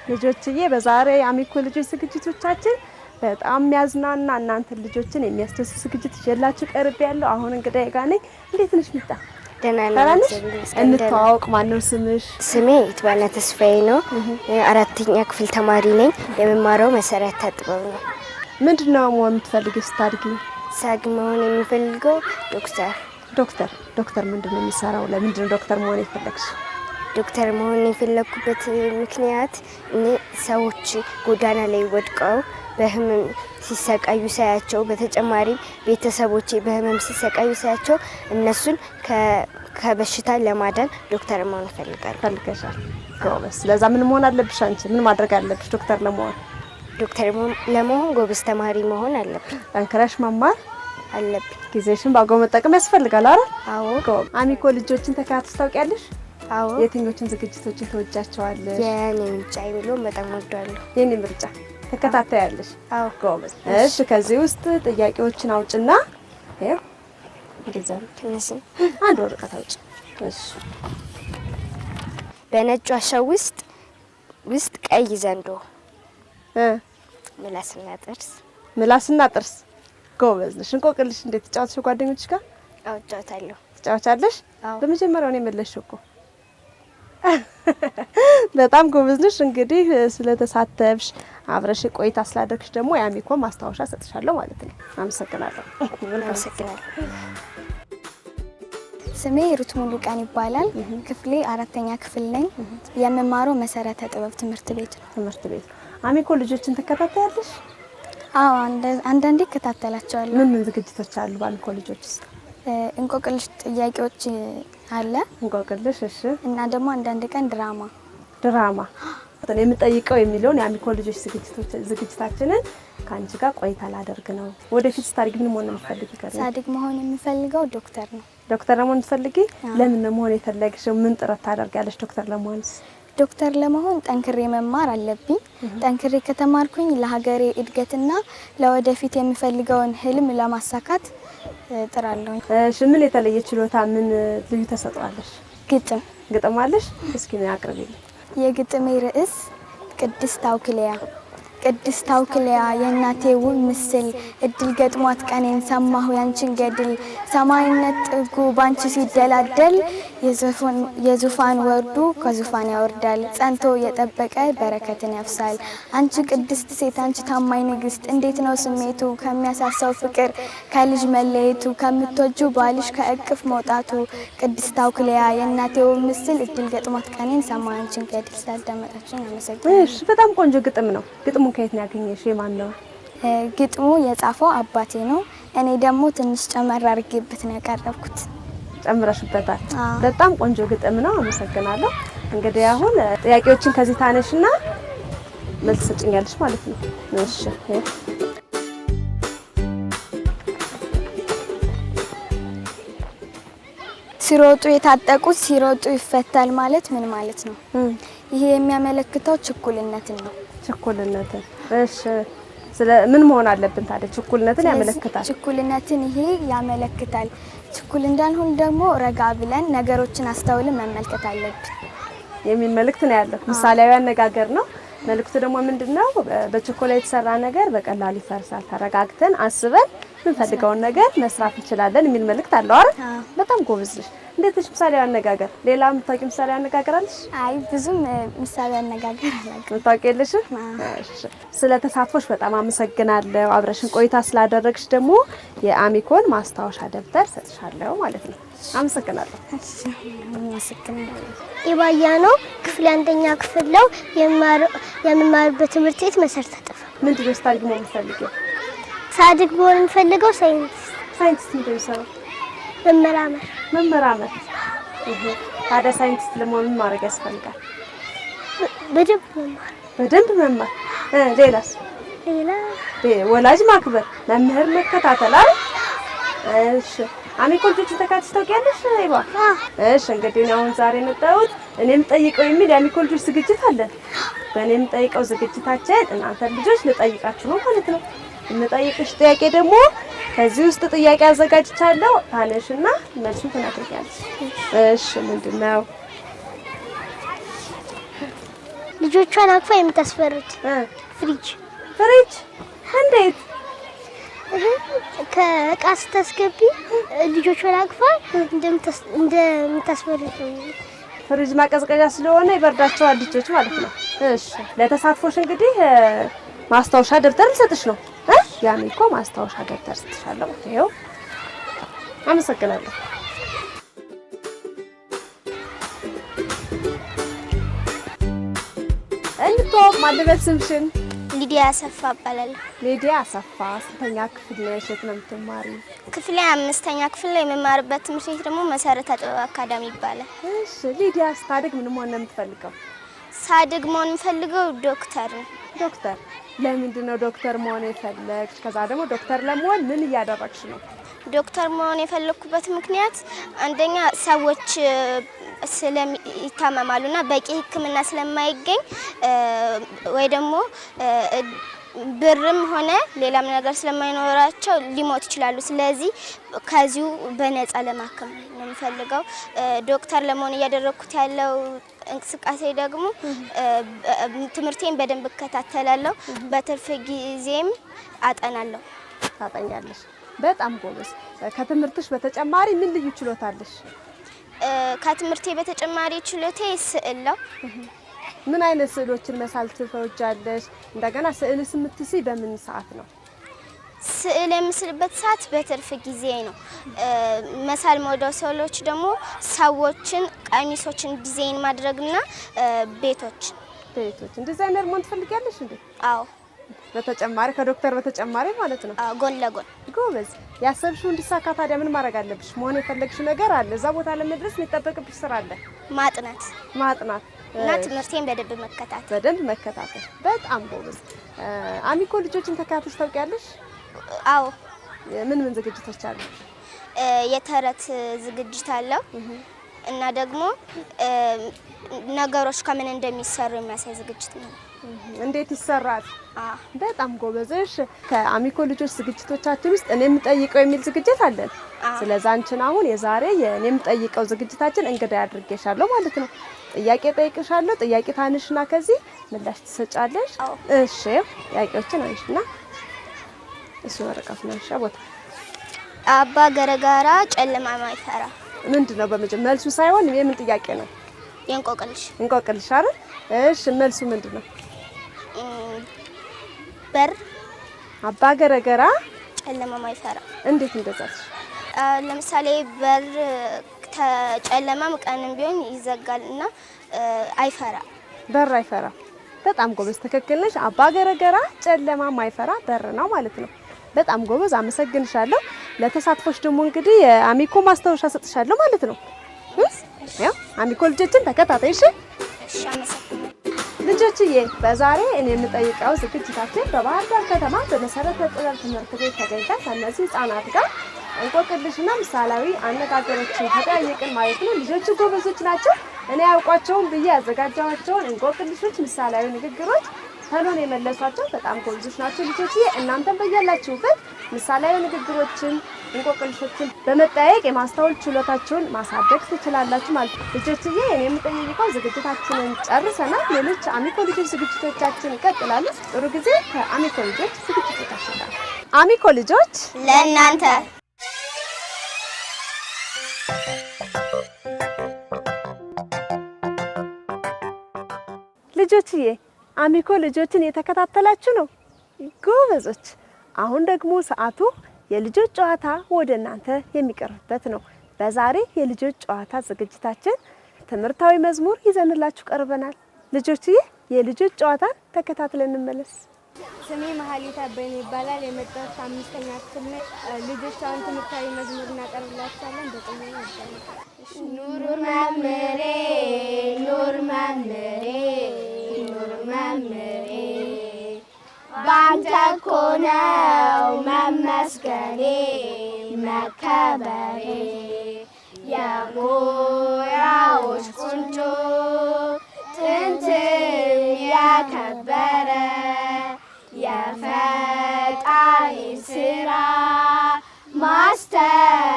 ልጆችዬ በዛሬ አሚኮ ልጆች ዝግጅቶቻችን በጣም የሚያዝናና እናንተ ልጆችን የሚያስደስት ዝግጅት ይዤላችሁ ቀርቤያለሁ። አሁን እንግዲህ ጋር ነኝ። እንዴት ነሽ ሚጣ? ደህና ነኝ። እንተዋወቅ። ማን ነው ስምሽ? ስሜ ይትባና ተስፋዬ ነው። አራተኛ ክፍል ተማሪ ነኝ። የምማረው መሰረተ ጥበብ ነው። ምንድነው መሆን የምትፈልጊው ስታድጊ? ሳግ መሆን የሚፈልገው ዶክተር ምንድነው የሚሰራው? ለምንድነው ዶክተር መሆን የፈለግሽ? ዶክተር መሆን የፈለኩበት ምክንያት ሰዎች ጎዳና ላይ ወድቀው በህመም ሲሰቃዩ ሳያቸው፣ በተጨማሪም ቤተሰቦቼ በህመም ሲሰቃዩ ሳያቸው እነሱን ከበሽታ ለማዳን ዶክተር መሆን ፈልገሻል? ጎበዝ። ስለዛ ምን መሆን አለብሽ አንቺ? ምን ማድረግ አለብሽ ዶክተር ለመሆን? ዶክተር ለመሆን ጎበዝ ተማሪ መሆን አለብኝ። ጠንክረሽ መማር አለብኝ። ጊዜሽን በአግባቡ መጠቀም ያስፈልጋል አይደል? አዎ። አሚኮ ልጆችን ተከታትለሽ ታውቂያለሽ? አዎ። የትኞቹን ዝግጅቶችን ተወጃቸዋለሽ? የኔ ምርጫ የሚለውን በጣም ወደዋለሁ። የኔ ምርጫ ተከታታያለሽ? አዎ። ጎበዝ። እሺ፣ ከዚህ ውስጥ ጥያቄዎችን አውጭና ይሄው እንደዛ አንድ ወረቀት አውጭ። እሺ። በነጭ ዋሻ ውስጥ ቀይ ዘንዶ ምላስና ጥርስ። ጎበዝ ነሽ። እንቆቅልሽ እንዴት ተጫወትሽ ጓደኞችሽ ጋር? አዎ እጫወታለሁ። ትጫወቻለሽ? አዎ። በመጀመሪያው ነው የመለስሽው እኮ። በጣም ጎበዝ ነሽ። እንግዲህ ስለተሳተፍሽ አብረሽ ቆይታ ስላደረግሽ ደግሞ የአሚኮ ማስታወሻ ሰጥሻለሁ ማለት ነው። አመሰግናለሁ። ስሜ ሩት ሙሉቀን ይባላል። ክፍሌ አራተኛ ክፍል ነኝ። የምማረው መሰረተ ጥበብ ትምህርት ቤት ነው። አሚኮ ልጆችን ተከታታያለሽ? አዎ፣ አንዳንዴ እከታተላቸዋለሁ። ምን ዝግጅቶች አሉ በአሚኮ ልጆች ውስጥ? እንቆቅልሽ ጥያቄዎች አለ። እንቆቅልሽ። እሺ። እና ደግሞ አንዳንድ ቀን ድራማ የምጠይቀው የሚለውን የአሚኮ ልጆች ዝግጅታችንን ከአንቺ ጋር ቆይታ ላደርግ ነው። ወደፊት ስታድጊ ምን መሆን ነው የምትፈልጊው? ሳድግ መሆን የምፈልገው ዶክተር ነው። ዶክተር ለመሆን ትፈልጊ? ለምን ነው መሆን የፈለግሽው? ምን ጥረት ታደርጊያለሽ ዶክተር ለመሆንስ? ዶክተር ለመሆን ጠንክሬ መማር አለብኝ። ጠንክሬ ከተማርኩኝ ለሀገሬ እድገትና ለወደፊት የምፈልገውን ህልም ለማሳካት ጥራለሁ። እሺ፣ ምን የተለየ ችሎታ፣ ምን ልዩ ተሰጥቷለሽ? ግጥም አለሽ? እስኪ ነው ያቅርቢልኝ። የግጥሜ ርዕስ ቅድስት ታውክሊያ የእናቴ ውብ ምስል እድል ገጥሟት ቀኔን ሰማሁ ያንቺን ገድል ሰማይነት ጥጉ ባንቺ ሲደላደል የዙፋን ወርዱ ከዙፋን ያወርዳል ጸንቶ የጠበቀ በረከትን ያፍሳል። አንቺ ቅድስት ሴት አንቺ ታማኝ ንግስት እንዴት ነው ስሜቱ ከሚያሳሳው ፍቅር ከልጅ መለየቱ ከምትወጁ ባልሽ ከእቅፍ መውጣቱ ቅድስት ታውክሊያ የእናቴ ውብ ምስል እድል ገጥሟት ቀኔን ሰማሁ ያንቺን ገድል። ስላዳመጣችሁኝ አመሰግናለሁ። እሺ፣ በጣም ቆንጆ ግጥም ነው። ግጥሙ ከየት ነው ያገኘሽው? የማን ነው? ግጥሙ የጻፈው አባቴ ነው። እኔ ደግሞ ትንሽ ጨመር አድርጌበት ነው ያቀረብኩት። ጨምረሽበታል? በጣም ቆንጆ ግጥም ነው። አመሰግናለሁ። እንግዲህ አሁን ጥያቄዎችን ከዚህ ታነሽና መልስ ሰጭኛለሽ ማለት ነው። እሺ። ሲሮጡ የታጠቁት ሲሮጡ ይፈታል ማለት ምን ማለት ነው? ይሄ የሚያመለክተው ችኩልነትን ነው። ችኩልነትን። እሺ፣ ስለ ምን መሆን አለብን ታዲያ? ችኩልነትን ያመለክታል። ችኩልነትን ይሄ ያመለክታል። ችኩል እንዳልሆን ደግሞ ረጋ ብለን ነገሮችን አስተውለን መመልከት አለብን የሚል መልእክት ነው ያለው። ምሳሌያዊ አነጋገር ነው። መልእክቱ ደግሞ ምንድነው? በችኮላ የተሰራ ነገር በቀላሉ ይፈርሳል። ተረጋግተን አስበን የምንፈልገውን ነገር መስራት እንችላለን የሚል መልእክት አለው አይደል? በጣም ጎበዝ ነሽ። እንዴት ነሽ? ምሳሌያዊ አነጋገር ሌላ የምታውቂው ምሳሌያዊ አነጋገር አለሽ? አይ ብዙም ምሳሌያዊ አነጋገር አላውቅም። የምታውቂልሽ? እሺ። ስለ ተሳትፎሽ በጣም አመሰግናለሁ። አብረሽን ቆይታ ስላደረግሽ ደግሞ የአሚኮን ማስታወሻ ደብተር ሰጥሻለሁ ማለት ነው። አመሰግናለሁ። እሺ፣ አመሰግናለሁ። ኢባያ ነው። ክፍል አንደኛ ክፍል ነው የምማርበት ትምህርት ቤት መሰረተ ጥበብ። ምንድነው ስታድጊ መሆን የምትፈልጊው? ሳድግ መሆን የምፈልገው ሳይንቲስት። ምንድን ነው የምትሰራው? መመራመር። ታዲያ ሳይንቲስት ለመሆን ምን ማድረግ ያስፈልጋል? በደንብ መማር። ሌላስ? ወላጅ ማክበር፣ መምህር መከታተል አይደል? እሺ። አሚኮ ልጆችን ተከታትለሽ ታውቂያለሽ? አይባ። እሺ። እንግዲህ አሁን ዛሬ መጣሁት እኔም ጠይቀው የሚል የአሚኮ ልጆች ዝግጅት አለ። በእኔም ጠይቀው ዝግጅታችን እናንተ ልጆች ልጠይቃችሁ ነው ማለት ነው። የምጠይቅሽ ጥያቄ ደግሞ ከዚህ ውስጥ ጥያቄ አዘጋጅቻለሁ። ታነሽና መልሱን ትነግሪኛለሽ። እሺ፣ ምንድነው? ልጆቿን አቅፋ የምታስፈርድ ፍሪጅ እንዴት ከእቃ ስታስገቢ ልጆቿን አቅፋ እንደምታስፈርድ ነው። ፍሪጅ ማቀዝቀዣ ስለሆነ ይበርዳቸዋል ልጆች ማለት ነው። እሺ ለተሳትፎሽ እንግዲህ ማስታወሻ ደብተር ልሰጥሽ ነው። የአሚኮ ማስታወሻ ደብተር ሰጥሻለሁ። ይኸው አመሰግናለሁ። እንተዋወቅ። ማለበት ስምሽን? ሊዲያ አሰፋ እባላለሁ። ሊዲያ አሰፋ ስንተኛ ክፍል ነሽ? የት ነው የምትማሪው? ክፍሌ 5ኛ ክፍል ላይ የምማርበት ትምህርት ቤት ደግሞ መሰረተ ጥበብ አካዳሚ ይባላል። እሺ ሊዲያ ስታድግ ምን መሆን ነው የምትፈልገው? ሳድግ መሆን የምፈልገው ዶክተር ነው። ዶክተር? ለምንድን ነው ዶክተር መሆን የፈለግሽ? ከዛ ደግሞ ዶክተር ለመሆን ምን እያደረግሽ ነው? ዶክተር መሆን የፈለኩበት ምክንያት አንደኛ ሰዎች ስለሚታመማሉና በቂ ሕክምና ስለማይገኝ ወይ ደግሞ ብርም ሆነ ሌላም ነገር ስለማይኖራቸው ሊሞት ይችላሉ። ስለዚህ ከዚሁ በነፃ ለማከም ነው የምፈልገው። ዶክተር ለመሆን እያደረኩት ያለው እንቅስቃሴ ደግሞ ትምህርቴን በደንብ እከታተላለሁ፣ በትርፍ ጊዜም አጠናለሁ። ታጠኛለሽ? በጣም ጎበዝ። ከትምህርትሽ በተጨማሪ ምን ልዩ ችሎታ አለሽ? ከትምህርቴ በተጨማሪ ችሎታዬ ስዕል ነው። ምን አይነት ስዕሎችን መሳል ትፈውጃለሽ? እንደገና ስዕልስ የምትስይ በምን ሰዓት ነው? ስዕል የምስልበት ሰዓት በትርፍ ጊዜ ነው። መሳል መውደው ስዕሎች ደግሞ ሰዎችን፣ ቀሚሶችን ዲዛይን ማድረግና ቤቶች ዲዛይነር መሆን ትፈልጊያለሽ እንዴ? አዎ። በተጨማሪ ከዶክተር በተጨማሪ ማለት ነው? ጎን ለጎን። ጎበዝ። ያሰብሽው እንዲሳካ ታዲያ ምን ማድረግ አለብሽ? መሆን የፈለግሽው ነገር አለ። እዛ ቦታ ለመድረስ የሚጠበቅብሽ ስራ አለ። ማጥናት እና ትምህርቴን በደንብ መከታተል። በጣም ጎበዝ። አሚኮ ልጆችን ተከታትለሽ ታውቂያለሽ? አዎ። ምን ዝግጅቶች አሉ? የተረት ዝግጅት አለው እና ደግሞ ነገሮች ከምን እንደሚሰሩ የሚያሳይ ዝግጅት ነው። እንዴት ይሰራል? በጣም ጎበዝሽ። ከአሚኮ ልጆች ዝግጅቶቻችን ውስጥ እኔ የምጠይቀው የሚል ዝግጅት አለን። ስለዚህ አንቺን አሁን የዛሬ የእኔ የምጠይቀው ዝግጅታችን እንግዳ ያድርጌሻለሁ ማለት ነው። ጥያቄ ጠይቅሻለሁ። ጥያቄ ታንሽና ከዚህ ምላሽ ትሰጫለሽ። እሺ ጥያቄዎችን አንሽና እሱ ወረቀት ነው። እሺ ቦታ አባ ገረጋራ ጨለማ ማይፈራ ምንድነው? በመጀመሪያ መልሱ ሳይሆን የምን ጥያቄ ነው? እንቆቅልሽ አይደል? እሺ መልሱ ምንድነው? በር አባ ገረገራ ጨለማ ማይፈራ። እንዴት እንደዛች? ለምሳሌ በር ተጨለማም ቀንም ቢሆን ይዘጋልና በር አይፈራ። በጣም ጎበዝ፣ ትክክል ነሽ። አባ ገረገራ ጨለማ ማይፈራ በር ነው ማለት ነው። በጣም ጎበዝ፣ አመሰግንሻለሁ። ለተሳትፎሽ ደግሞ እንግዲህ የአሚኮ ማስታወሻ ሰጥሻለሁ ማለት ነው። ያው አሚኮ ልጆችን ተከታታይ። እሺ አመሰግናለሁ። ልጆችዬ በዛሬ እኔ የምጠይቀው ዝግጅታችን በባህር ዳር ከተማ በመሰረተ ጥበብ ትምህርት ቤት ተገኝተን ከእነዚህ ህጻናት ጋር እንቆቅልሽና ምሳሌያዊ አነጋገሮችን ተጠያየቅን ማለት ነው። ልጆቹ ጎበዞች ናቸው። እኔ ያውቋቸውን ብዬ ያዘጋጃቸውን እንቆቅልሾች፣ ምሳሌያዊ ንግግሮች ተሎን የመለሷቸው በጣም ጎበዞች ናቸው ልጆችዬ። እናንተም በያላችሁበት ምሳሌያዊ ንግግሮችን፣ እንቆቅልሾችን በመጠያየቅ የማስተዋል ችሎታችሁን ማሳደግ ትችላላችሁ ማለት ነው። ልጆችዬ እኔ የምጠይቀው ዝግጅታችንን ጨርሰናል። ሌሎች አሚኮ ልጆች ዝግጅቶቻችን ይቀጥላሉ። ጥሩ ጊዜ ከአሚኮ ልጆች ዝግጅቶቻችን ጋር። አሚኮ ልጆች ለእናንተ ልጆችዬ አሚኮ ልጆችን የተከታተላችሁ ነው። ጎበዞች። አሁን ደግሞ ሰዓቱ የልጆች ጨዋታ ወደ እናንተ የሚቀርብበት ነው። በዛሬ የልጆች ጨዋታ ዝግጅታችን ትምህርታዊ መዝሙር ይዘንላችሁ ቀርበናል። ልጆችዬ የልጆች ጨዋታን ተከታትለን እንመለስ። ስሜ መሀሌት አበይነ ይባላል። የመጣሁት 5ኛ ክፍል ነው። ልጆች አሁን ትምህርታዊ መዝሙር እናቀርብላችኋለን። በጥሞና ያዳምጡ። ኑር መምሬ ኑር መምሬ ኑር መምሬ ባንተ እኮ ነው መመስገኔ መከበሬ የሙያዎች ቁንጮ ጥንትም ያከበረ የፈጣሪ ስራ ማስተማር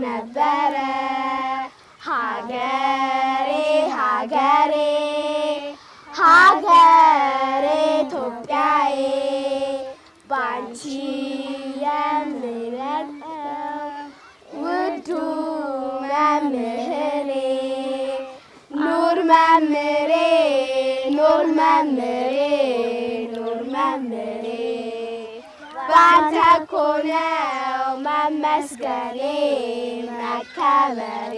ነበረ። ሀገሬ ሀገሬ ኢትዮጵያዬ ባንቺ የምረግጠው ውዱ መምህሬ ኑር መምህሬ ኑር መምህሬ ኑር መምህሬ ባንተ እኮ ነው መመስገኔ መከበሬ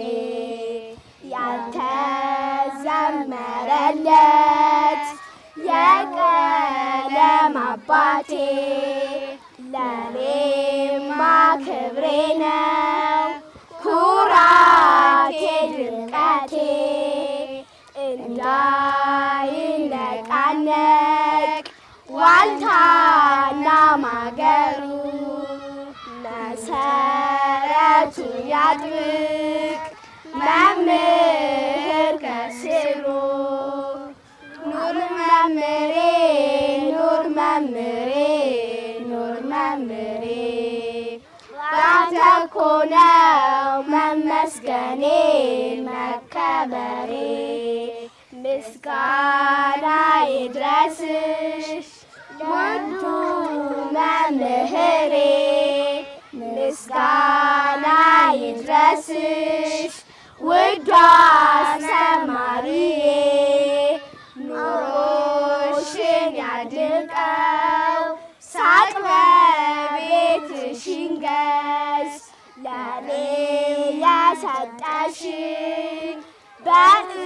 ያልተዘመረለት የቀለም አባቴ ለኔማ ክብሬ ነው ኩራቴ ድምቀቴ እንዳይነቃነቅ ዋልታና ማገሩ መሰረቱን ያጥብቅ መምህር ከስሩ ኑር መምህሬ ኑር መምህሬ ኑር መምህሬ ባንተ እኮ ነው መመስገኔ መከበሬ ምስጋና ይድረስሽ ውዱ መምህሬ ምስጋና ይድረስሽ ውዱ አስተማሪዬ ኑሮሽን ያድርቀው ሳቅ በቤትሽ ይንገስ ለኔ የሰጠሽኝ በእጥፍ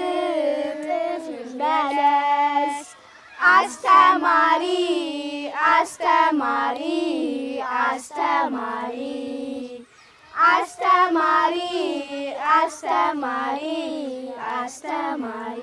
ይመለስ አስተማሪ አስተማሪ አስተማሪ አስተማሪ አስተማሪ አስተማሪ